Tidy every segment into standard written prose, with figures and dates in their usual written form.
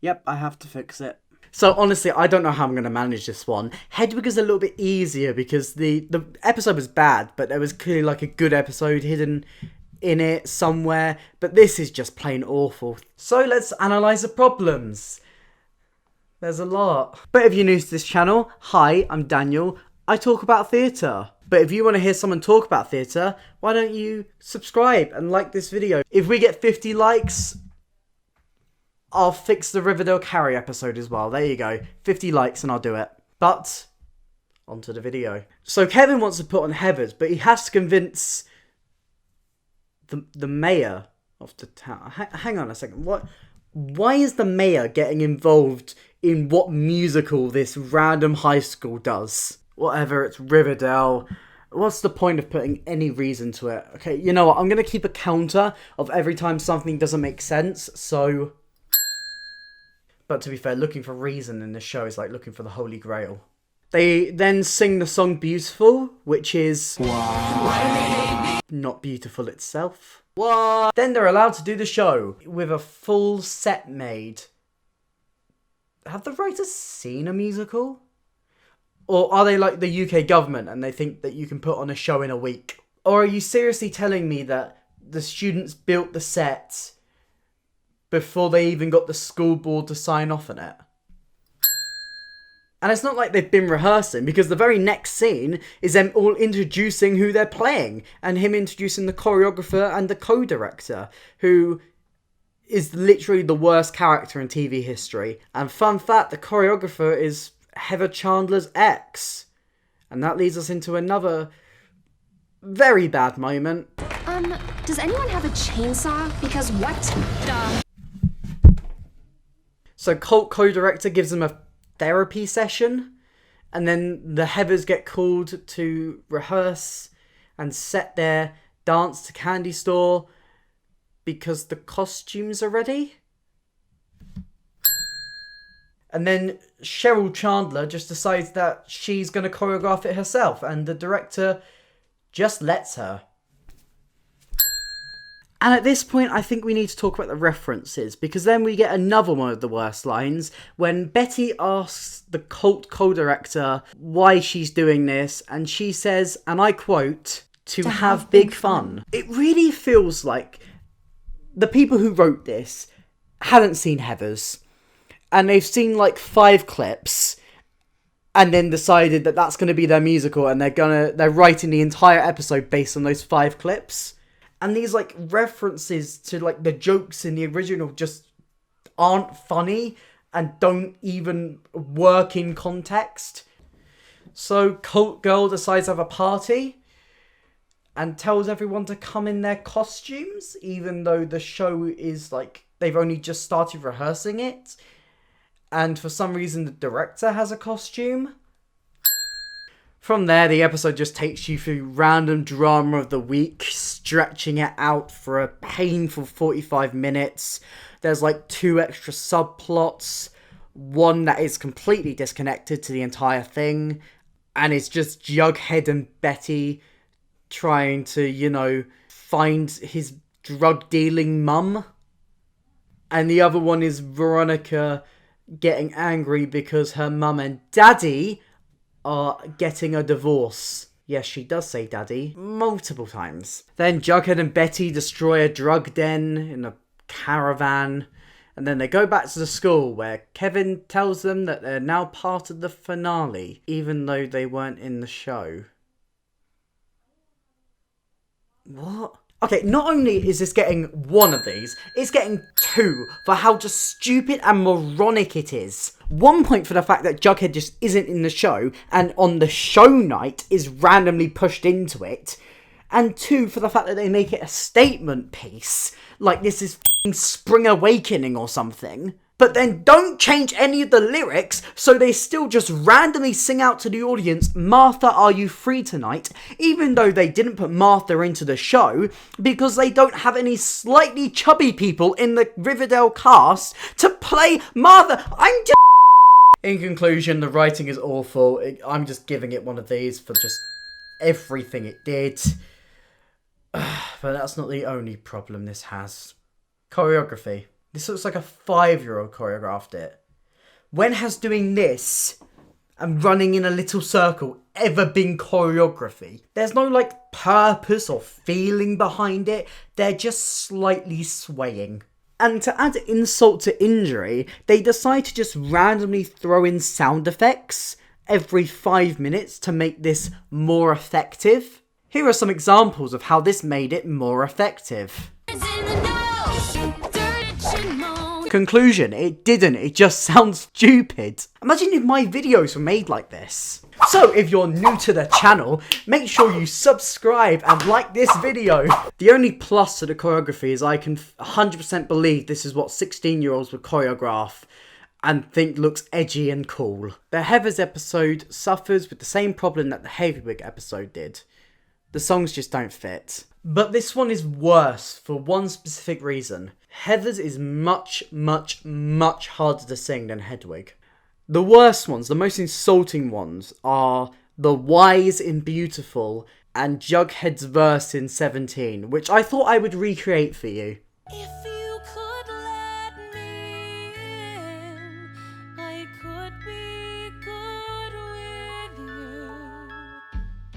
Yep, I have to fix it. So honestly, I don't know how I'm going to manage this one. Hedwig is a little bit easier because the episode was bad, but there was clearly like a good episode hidden in it somewhere. But this is just plain awful. So let's analyse the problems. There's a lot. But if you're new to this channel, hi, I'm Daniel. I talk about theatre. But if you want to hear someone talk about theatre, why don't you subscribe and like this video? If we get 50 likes, I'll fix the Riverdale Carrie episode as well. There you go. 50 likes and I'll do it. But, onto the video. So Kevin wants to put on Heathers, but he has to convince the mayor of the town. Hang on a second. Why is the mayor getting involved in what musical this random high school does? Whatever, it's Riverdale. What's the point of putting any reason to it? Okay, you know what? I'm going to keep a counter of every time something doesn't make sense, so... But to be fair, looking for reason in this show is like looking for the Holy Grail. They then sing the song Beautiful, which is... Wow. Not beautiful itself. What? Then they're allowed to do the show with a full set made. Have the writers seen a musical? Or are they like the UK government and they think that you can put on a show in a week? Or are you seriously telling me that the students built the set before they even got the school board to sign off on it? And it's not like they've been rehearsing, because the very next scene is them all introducing who they're playing, and him introducing the choreographer and the co-director, who is literally the worst character in TV history. And fun fact, the choreographer is Heather Chandler's ex. And that leads us into another very bad moment. Does anyone have a chainsaw? Because what the... So Colt co-director gives them a therapy session, and then the Heathers get called to rehearse and set their dance to Candy Store because the costumes are ready. And then Cheryl Chandler just decides that she's going to choreograph it herself, and the director just lets her. And at this point, I think we need to talk about the references, because then we get another one of the worst lines when Betty asks the Colt co-director why she's doing this, and she says, and I quote, to have big fun. It really feels like the people who wrote this hadn't seen Heathers, and they've seen like 5 clips, and then decided that that's going to be their musical, and they're writing the entire episode based on those 5 clips. And these, like, references to, like, the jokes in the original just aren't funny and don't even work in context. So Colt Girl decides to have a party and tells everyone to come in their costumes, even though the show is, like, they've only just started rehearsing it. And for some reason, the director has a costume. From there, the episode just takes you through random drama of the week, stretching it out for a painful 45 minutes. There's like 2 extra subplots, one that is completely disconnected to the entire thing, and it's just Jughead and Betty trying to, you know, find his drug-dealing mum. And the other one is Veronica getting angry because her mum and daddy are getting a divorce. Yes, she does say daddy multiple times. Then Jughead and Betty destroy a drug den in a caravan, and then they go back to the school where Kevin tells them that they're now part of the finale, even though they weren't in the show. What? Okay, not only is this getting 1 of these, it's getting 2 for how just stupid and moronic it is. 1 point for the fact that Jughead just isn't in the show, and on the show night is randomly pushed into it. And 2 for the fact that they make it a statement piece, like this is f***ing Spring Awakening or something. But then don't change any of the lyrics, so they still just randomly sing out to the audience, Martha, are you free tonight? Even though they didn't put Martha into the show, because they don't have any slightly chubby people in the Riverdale cast to play Martha. I'm just... In conclusion, the writing is awful. I'm just giving it 1 of these for just everything it did. But that's not the only problem this has. Choreography. This looks like a 5-year-old choreographed it. When has doing this and running in a little circle ever been choreography? There's no like purpose or feeling behind it. They're just slightly swaying. And to add insult to injury, they decide to just randomly throw in sound effects every 5 minutes to make this more effective. Here are some examples of how this made it more effective. Conclusion, it didn't, it just sounds stupid. Imagine if my videos were made like this. So if you're new to the channel, make sure you subscribe and like this video. The only plus to the choreography is I can 100% believe this is what 16-year-olds would choreograph and think looks edgy and cool. The Heathers episode suffers with the same problem that the Hedwig episode did. The songs just don't fit. But this one is worse for one specific reason. Heathers is much harder to sing than Hedwig. The worst ones, the most insulting ones, are the Wise in Beautiful and Jughead's verse in 17, which I thought I would recreate for you. If you could let me in, I could be good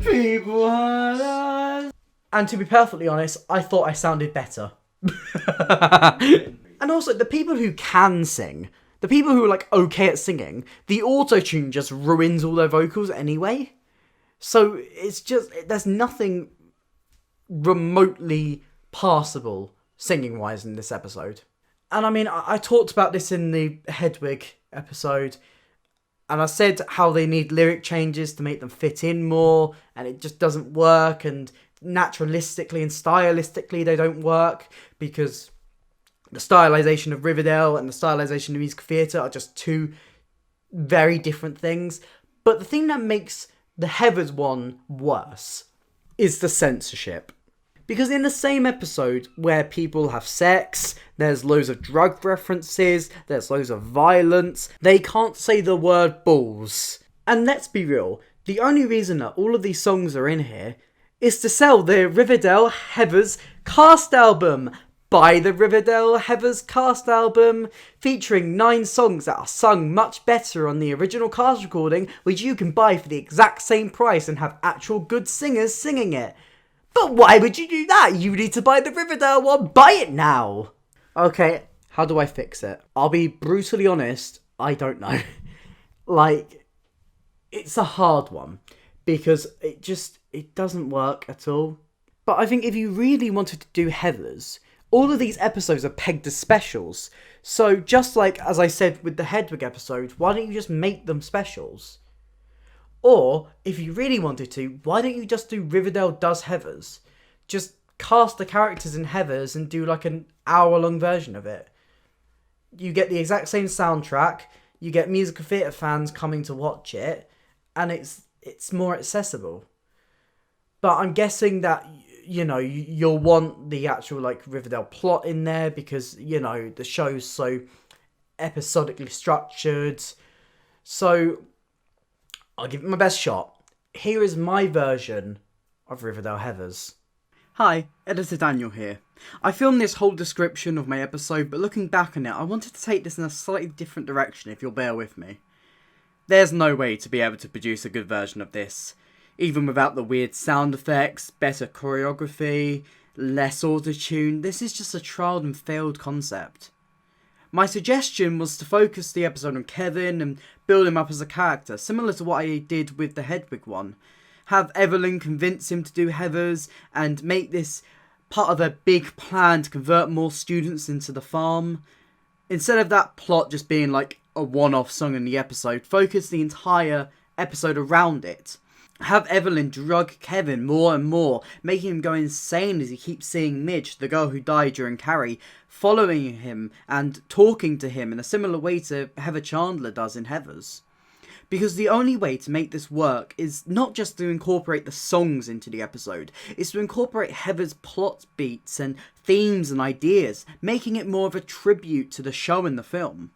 with you. People hurt us. And to be perfectly honest, I thought I sounded better. And also, the people who can sing, the people who are like okay at singing, the auto-tune just ruins all their vocals anyway. So it's just, there's nothing remotely passable singing wise in this episode. And I mean, I talked about this in the Hedwig episode, and I said how they need lyric changes to make them fit in more, and it just doesn't work, and naturalistically and stylistically they don't work, because the stylization of Riverdale and the stylization of musical theatre are just two very different things. But the thing that makes the Heathers one worse is the censorship. Because in the same episode where people have sex, there's loads of drug references, there's loads of violence, they can't say the word balls. And let's be real, the only reason that all of these songs are in here is to sell the Riverdale Heathers cast album. Buy the Riverdale Heathers cast album, featuring 9 songs that are sung much better on the original cast recording, which you can buy for the exact same price and have actual good singers singing it. But why would you do that? You need to buy the Riverdale one. Buy it now. Okay, how do I fix it? I'll be brutally honest, I don't know. Like, it's a hard one, because it doesn't work at all. But I think if you really wanted to do Heathers, all of these episodes are pegged as specials. So just like, as I said with the Hedwig episode, why don't you just make them specials? Or, if you really wanted to, why don't you just do Riverdale Does Heathers? Just cast the characters in Heathers and do like an hour-long version of it. You get the exact same soundtrack, you get musical theatre fans coming to watch it, and it's more accessible. But I'm guessing that, you know, you'll want the actual, like, Riverdale plot in there because, you know, the show's so episodically structured. So, I'll give it my best shot. Here is my version of Riverdale Heathers. Hi, Editor Daniel here. I filmed this whole description of my episode, but looking back on it, I wanted to take this in a slightly different direction, if you'll bear with me. There's no way to be able to produce a good version of this. Even without the weird sound effects, better choreography, less auto-tune, this is just a tried and failed concept. My suggestion was to focus the episode on Kevin and build him up as a character, similar to what I did with the Hedwig one. Have Evelyn convince him to do Heathers and make this part of a big plan to convert more students into the farm. Instead of that plot just being like a one-off song in the episode, focus the entire episode around it. Have Evelyn drug Kevin more and more, making him go insane as he keeps seeing Midge, the girl who died during Carrie, following him and talking to him in a similar way to Heather Chandler does in Heathers. Because the only way to make this work is not just to incorporate the songs into the episode, it's to incorporate Heather's plot beats and themes and ideas, making it more of a tribute to the show and the film.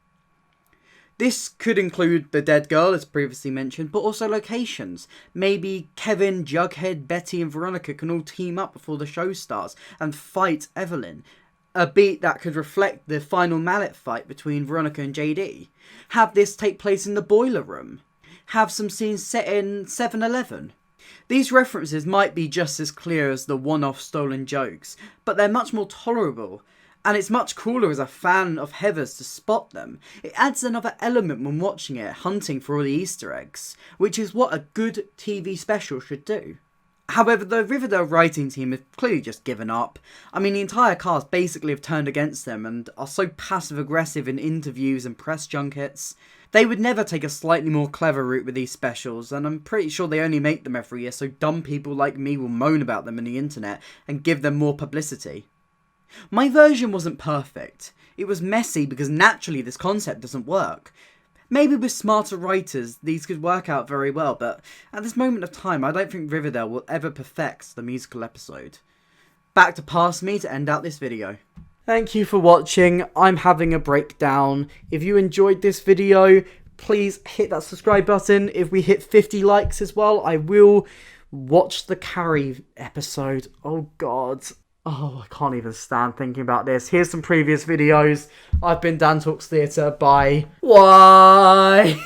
This could include the dead girl, as previously mentioned, but also locations. Maybe Kevin, Jughead, Betty and Veronica can all team up before the show starts and fight Evelyn. a beat that could reflect the final mallet fight between Veronica and JD. Have this take place in the boiler room. Have some scenes set in 7-Eleven. These references might be just as clear as the one-off stolen jokes, but they're much more tolerable, and it's much cooler as a fan of Heathers to spot them. It adds another element when watching it, hunting for all the Easter eggs, which is what a good TV special should do. However, the Riverdale writing team have clearly just given up. I mean, the entire cast basically have turned against them and are so passive-aggressive in interviews and press junkets. They would never take a slightly more clever route with these specials, and I'm pretty sure they only make them every year so dumb people like me will moan about them on the internet and give them more publicity. My version wasn't perfect. It was messy because naturally this concept doesn't work. Maybe with smarter writers, these could work out very well, but at this moment of time, I don't think Riverdale will ever perfect the musical episode. Back to past me to end out this video. Thank you for watching. I'm having a breakdown. If you enjoyed this video, please hit that subscribe button. If we hit 50 likes as well, I will watch the Carrie episode. Oh god. Oh, I can't even stand thinking about this. Here's some previous videos. I've been Dan Talks Theatre. Bye. Why?